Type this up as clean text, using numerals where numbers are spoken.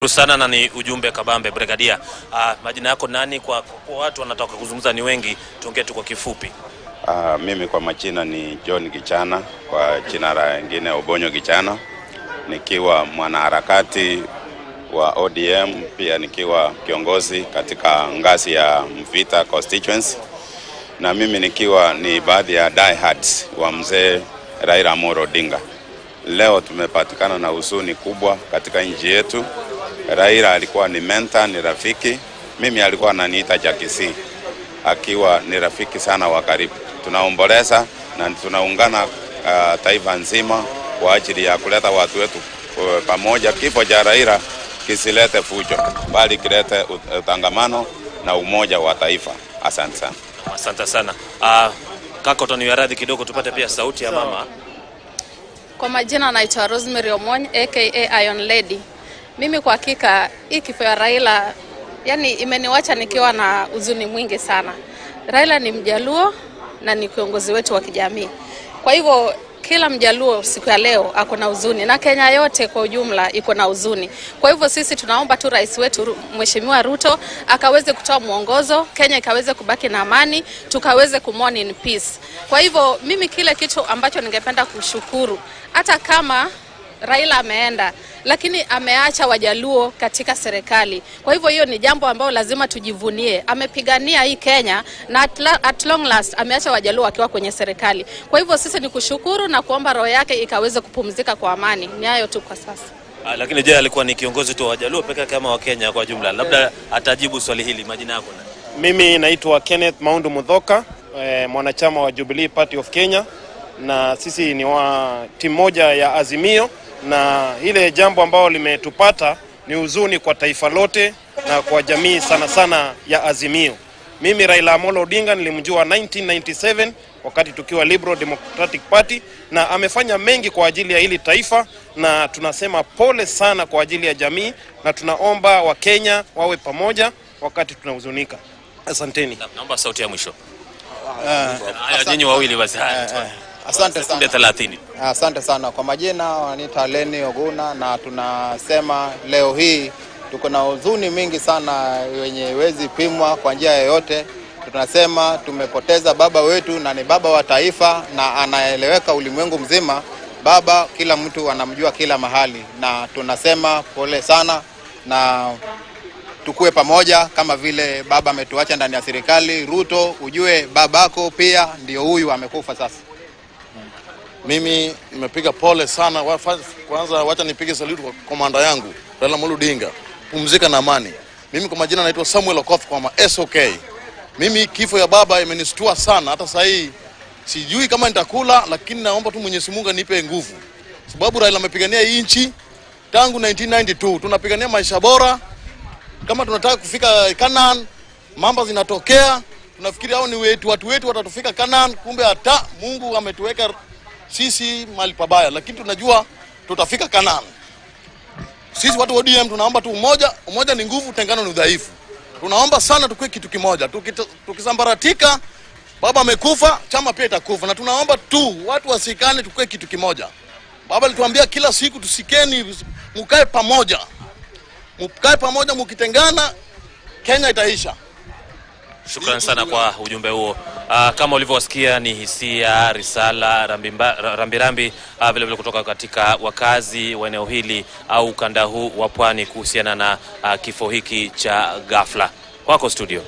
Sana na ni ujumbe kabambe Brigadia. Majina yako nani kwa watu wanataka kuzungumza ni wengi, tuongee tu kwa kifupi. Mimi kwa majina ni John Gichana, kwa jina lingine Obonyo Gichana, nikiwa mwanaharakati wa ODM, pia nikiwa kiongozi katika ngazi ya Mvita constituency, na mimi nikiwa ni baadhi ya diehards wa mzee Raila Amolo Odinga. Leo tumepatikana na huzuni kubwa katika nchi yetu. Raila alikuwa ni mentor, ni rafiki. Mimi alikuwa ananiita Jakisi, akiwa ni rafiki sana wa karibu. Tunaomboleza na tunaungana taifa nzima kwa ajili ya kuleta watu wetu pamoja. Kifo cha Raila kisilete fujo, bali kilete utangamano na umoja wa taifa. Asante sana. Asante sana. Kaka utaniwa radhi kidogo tupate pia sauti ya mama. Kwa majina naitwa Rosemary Omony aka Iron Lady. Mimi kwa hakika hii kifo ya Raila yani imeniwacha nikiwa na huzuni mwingi sana. Raila ni Mjaluo na ni kiongozi wetu wa kijamii. Kwa hivyo kila Mjaluo siku ya leo ako na huzuni na Kenya yote kwa ujumla iko na huzuni. Kwa hivyo sisi tunaomba tu rais wetu Mheshimiwa Ruto akaweze kutoa mwongozo, Kenya ikaweze kubaki na amani, tukaweze kumourn in peace. Kwa hivyo mimi kile kitu ambacho ningependa kushukuru, hata kama Raila ameenda, lakini ameacha Wajaluo katika serikali. Kwa hivyo hiyo ni jambo ambalo lazima tujivunie. Amepigania hii Kenya na at long last ameacha Wajaluo wakiwa kwenye serikali. Kwa hivyo sisi ni kushukuru na kuomba roho yake ikaweze kupumzika kwa amani. Ni hayo tu kwa sasa. Lakini je, alikuwa ni kiongozi tu wa Wajaluo pekee kama wa Kenya kwa jumla? Labda atajibu swali hili. Majina yako nani? Mimi naitwa Kenneth Maundu Muthoka, mwanachama wa Jubilee Party of Kenya, na sisi ni wa timu moja ya Azimio, na ile jambo ambalo limetupata ni huzuni kwa taifa lote na kwa jamii sana sana ya Azimio. Mimi Raila Amolo Odinga nilimjua 1997 wakati tukiwa Liberal Democratic Party, na amefanya mengi kwa ajili ya hili taifa, na tunasema pole sana kwa ajili ya jamii, na tunaomba wa Kenya wawe pamoja wakati tunahuzunika. Asanteni. Naomba sauti ya mwisho. Nyinyi wawili basi. Asante sana. 30. Asante sana. Kwa majina wananiita Leni Oguna, na tunasema leo hii tuko na huzuni mingi sana wenye wezi pimwa kwa njia yoyote. Tunasema tumepoteza baba wetu, na ni baba wa taifa na anaeleweka ulimwengu mzima. Baba kila mtu anamjua kila mahali, na tunasema pole sana, na tukue pamoja kama vile baba ametuacha ndani ya serikali. Ruto, ujue babako pia ndio huyu amekufa sasa. Mimi nimepiga pole sana. Kwanza wacha nipige salute kwa komanda yangu Raila Amolo Odinga, pumzika na amani. Mimi kwa majina naitwa Samuel Okoth kwa SOK. Mimi kifo ya baba imenistua sana, hata sasa hii sijui kama nitakula, lakini naomba tu Mwenyezi Mungu anipe nguvu, sababu Raila amepigania hii nchi tangu 1992. Tunapigania maisha bora. Kama tunataka kufika Canaan, mambo zinatokea, tunafikiri hao ni watu wetu watatufika Canaan, kumbe hata Mungu ametuweka sisi mahali pabaya, lakini tunajua tutafika Canaan. Sisi watu wa ODM tunaomba tu umoja ni nguvu, tengano ni udhaifu. Tunaomba sana tukue kitu kimoja. Tukisambaratika, baba amekufa, chama pia itakufa, na tunaomba tu watu wasikane, tukue kitu kimoja. Baba alituambia kila siku tusikeni, mkae pamoja. Mkae pamoja, mkitengana Kenya itaisha. Shukrani sana kwa ujumbe huo. Kama ulivyosikia ni hisia, risala, rambirambi vile vile kutoka katika wakazi wa eneo hili au ukanda huu wa Pwani kuhusiana na kifo hiki cha ghafla. Kwako studio.